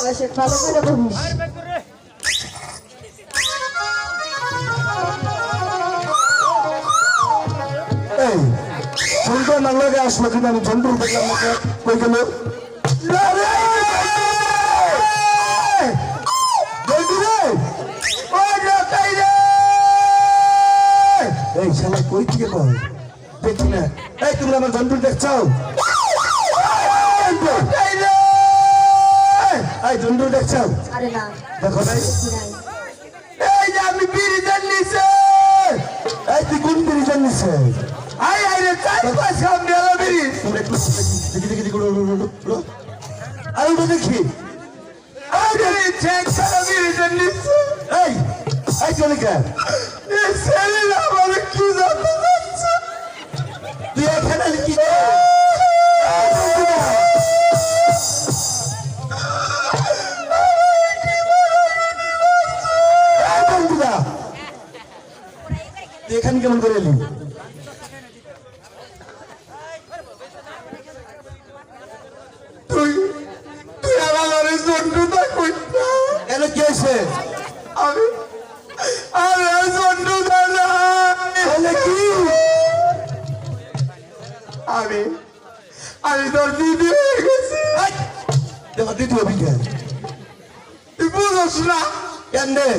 বসে ভালো করে বসিস। এই ঝন্টু নাঙ্গলাকে আসলো কিন্তু আমি ঝন্টু দেখলাম না কই গেল এই শালা কই থেকে কয় দেখি না এই তোমরা আমার ঝন্টু দেখছো এই ঝন্টু দেখছো আরে না দেখো নাই নাই এই যে আমি বিরিজন নিছে এই তুই কোন বিরিজন নিছে আই আই রে চাই পাঁচ খাম গেল বিরি তোমরা একটু দেখি দেখি দেখি আর ওটা দেখি আরে চেক করা বিরিজন নিছে এই এই চলে কে এই ছেলে আমার কি জানতে যাচ্ছে তুই এখানে কি এখানে কেমন করে এলি তুই তুই আমার জন্টু কই কেন কি হয়েছে আমি আরে জন্টু দাদা কি আমি আমি তোর দিদি হয়ে গেছি দেখো দিদি হবি কেন তুই বুঝোস না কেন রে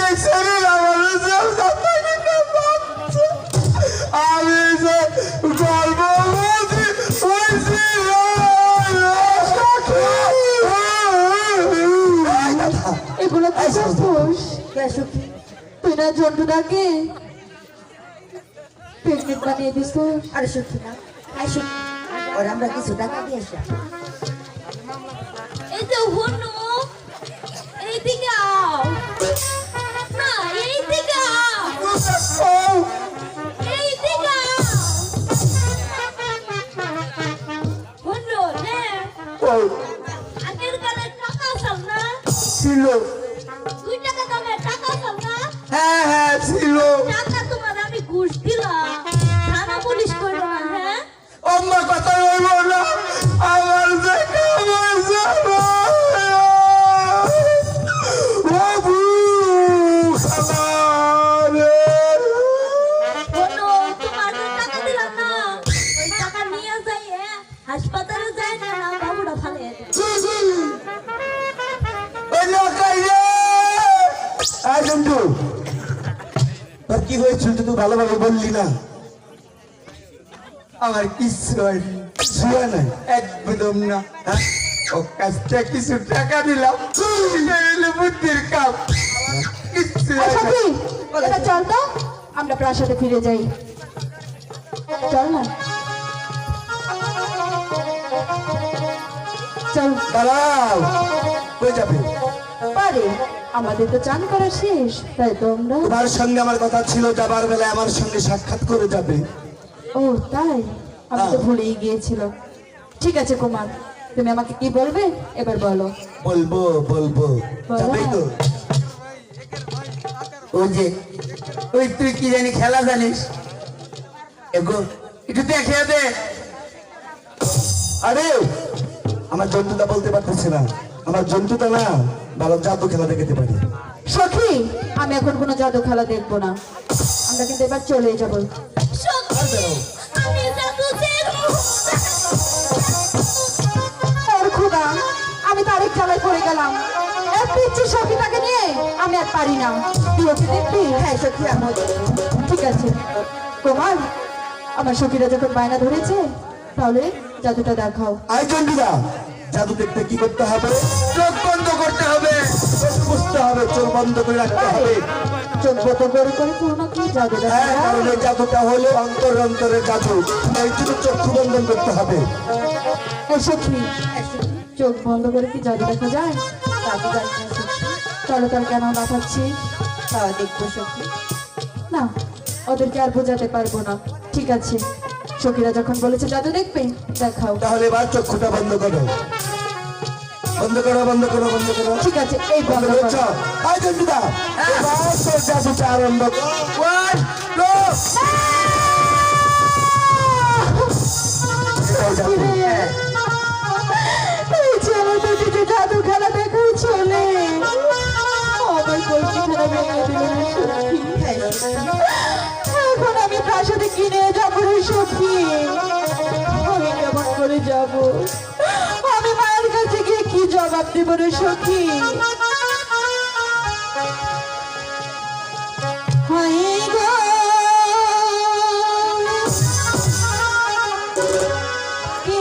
এই শরীর আমার আমি যে গর্ভবতী হয়েছি এগুলো কি করছিস তুই না জন্টুদাকে পিকনিক বানিয়ে দিস। আরে সত্যি না আই সত্যি ওর আমরা কিছু টাকা দিয়ে আসি এই যে হনু এইদিকে আও না এইদিকে আও এইদিকে আও হনু নে আগের কালে টাকা চাল না ছিল 2 টাকা দামে টাকা চাল না হ্যাঁ হ্যাঁ ছিল টাকা তোমার আমি ঘুষ দিলাম থানা পুলিশ করবে না হ্যাঁ অম্মা কথা বলবো না আমার যে কামাই যাবে বাবু খালারে হনু তোমার যে টাকা দিলাম না ওই টাকা নিয়ে যাই হাসপাতালে যায় না বাবুটা ফালে তোর কি হয়েছিল তুই ভালোভাবে বললি না আমার কিছু হয়নি কিছু হয় নাই একদম না ও কাজটা কিছু টাকা দিলাম বুদ্ধির কাপ কিচ্ছু এটা চল তো আমরা প্রাসাদে ফিরে যাই চল না চল দাঁড়াও কই যাবে পারে আমাদের তো চান করা শেষ তাই তো আমরা তোমার সঙ্গে আমার কথা ছিল যাবার বেলায় আমার সঙ্গে সাক্ষাৎ করে যাবে ও তাই আমি তো ভুলেই গিয়েছিলাম। ঠিক আছে কুমার তুমি আমাকে কি বলবে এবার বলো। বলবো বলবো যাবে তো ওই যে ওই তুই কি জানি খেলা জানিস এগো একটু দেখে দে আরে আমার জন্তুটা বলতে পারতেছে না আমার জন্তুটা না ভালো জাদু খেলা দেখাতে পারি সখী আমি এখন কোনো জাদু খেলা দেখবো না আমরা কিন্তু এবার চলে যাবো। আমি জাদু দেখবো ওর খোদা আমি তো আরেক জ্বালায় পড়ে গেলাম এক পিচ্ছি সখীটাকে নিয়ে আমি আর পারি না তুই ওকে দেখবি। হ্যাঁ সখী আমার ঠিক আছে কুমার আমার সখীরা যখন বায়না ধরেছে তাহলে জাদুটা দেখাও। আই জন্তুদা জাদু দেখতে কি করতে হবে চোখ বন্ধ করতে হবে বুঝতে হবে চোখ বন্ধ করে রাখতে হবে চোখ বন্ধ করে করে কোনো না কি জাদু হ্যাঁ দেখা কারণ এই জাদুটা হলো অন্তরের জাদু এই জন্য চক্ষু বন্ধন করতে হবে ও সখী চোখ বন্ধ করে কি জাদু দেখা যায় জাদু জানি না সখী চলো তার কেন না পাচ্ছি তা দেখবো সখী না ওদেরকে আর বোঝাতে পারবো না। ঠিক আছে সখীরা যখন বলেছে জাদু দেখবে দেখাও। তাহলে এবার চক্ষুটা বন্ধ করো বন্ধ করো বন্ধ করো বন্ধ করো ঠিক আছে এই বন্ধ বন্ধ করছো করো। আই জন্তুদা এবার তোর জাদুটা আরম্ভ কর 1 2 এই যে আমাদের জাদু খেলা সখী আমি কেমন করে যাব আমি মায়ের কাছে গিয়ে কি জবাব দেব রে সখী হায় গো কি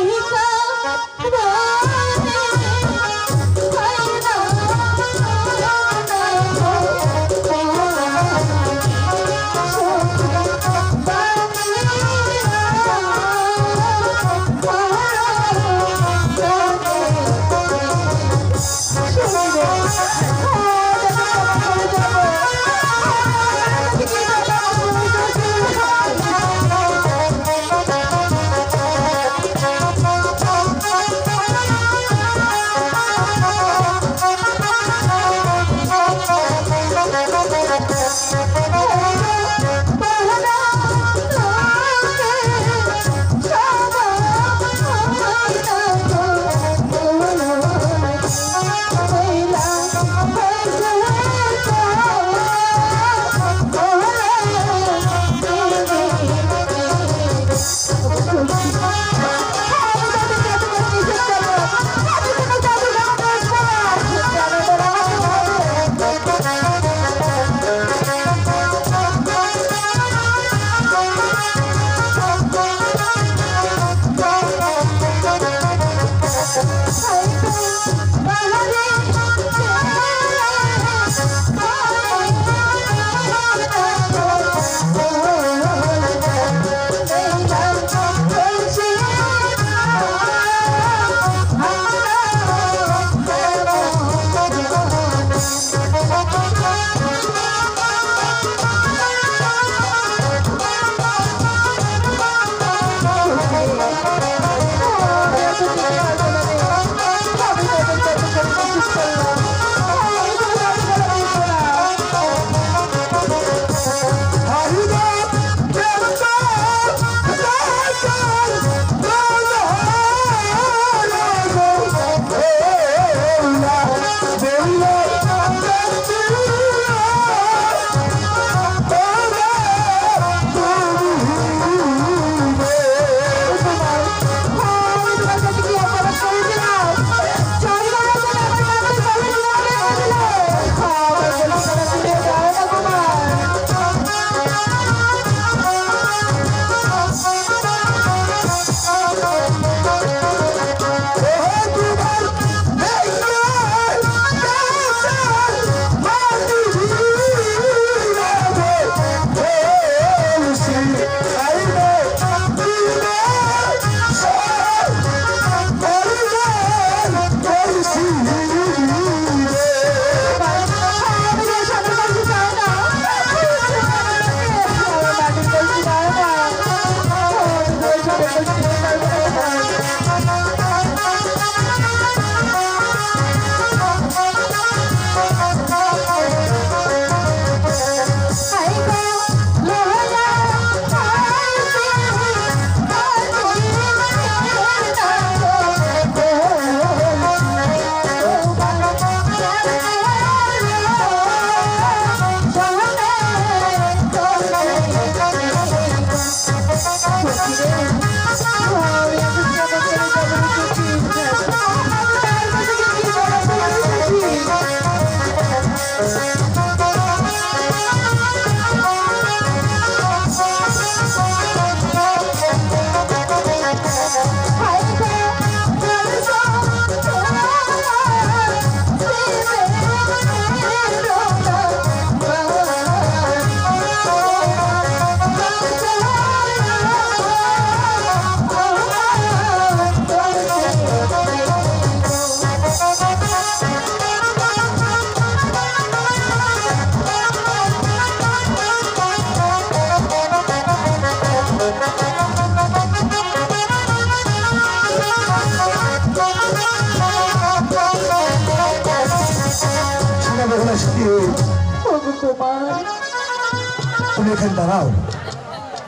তুমি এখানে দাঁড়াও,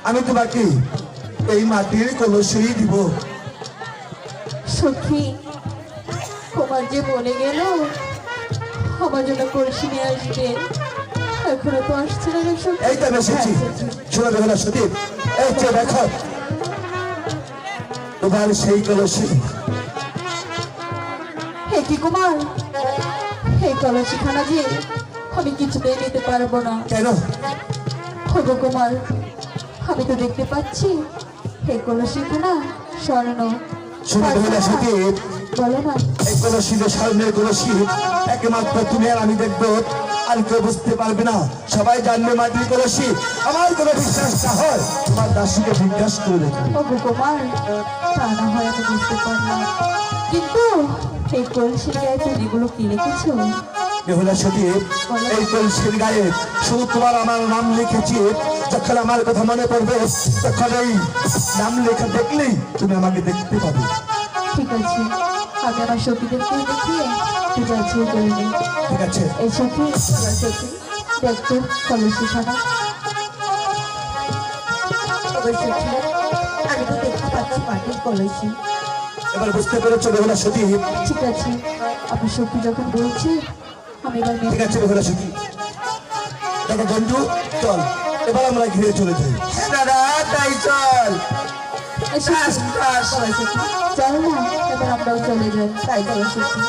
আমি তোমাকে এই মাটির কলসই দিব। সখী তোমার যে বলে গেল আমার জন্য কলসি নিয়ে আসবে, এখনো তো আসছে না রে সখী। এই তো আমি এসেছি। শোনো বেহুলা সতীপ, এই যে দেখো এবার সেই কলসি হে কি কুমার, এই কলসিখানা যে আমি কিছুতেই নিতে পারবো না। কেন? হগো কুমার, আমি তো দেখতে পাচ্ছি এই কলসিখানা স্বর্ণ। শুনে বেহুলা সতী, বলো না। এই কলসি যে স্বর্ণের কলসি, একমাত্র তুমি আর আমি দেখবো, আর কেউ বুঝতে পারবে না। সবাই জানবে মাটির কলসি। আমার কোনো বিশ্বাস না হয় তোমার দাসীকে জিজ্ঞাসা করে দেখো। হগো কুমার, তা না হয় আমি বুঝতে পারলাম, কিন্তু এই কলসির গায়ে তুমি এগুলো কি রেখেছো? বেহুলা সতী, এই কলসির গায়ে শুধু তোমার আমার নাম লিখেছি। যখন আমার কথা মনে পড়বে তখন এই নাম লেখা দেখলেই তুমি আমাকে দেখতে পাবে। ঠিক আছে, আমি আমার সখীদেরকে দেখিয়ে যাচ্ছি করে নিই। ঠিক আছে? এই সখী, আমার সখী, দেখতো কলসিখানা। ওই সখী, আমি তো দেখতে পাচ্ছি মাটির কলসি। এবার বুঝতে পেরেছো বেহুলা সতী? ঠিক আছে, আপনার সখী যখন বলছে আমি এবার ঠিক মেনে আছে বেহুলা সতী। দাদা বন্ধু, চল এবার আমরা ঘিরে চলে যাই। দাদা তাই চল। এই সখী, চল না, এবার আমরাও চলে যাই। তাই চলো সখী।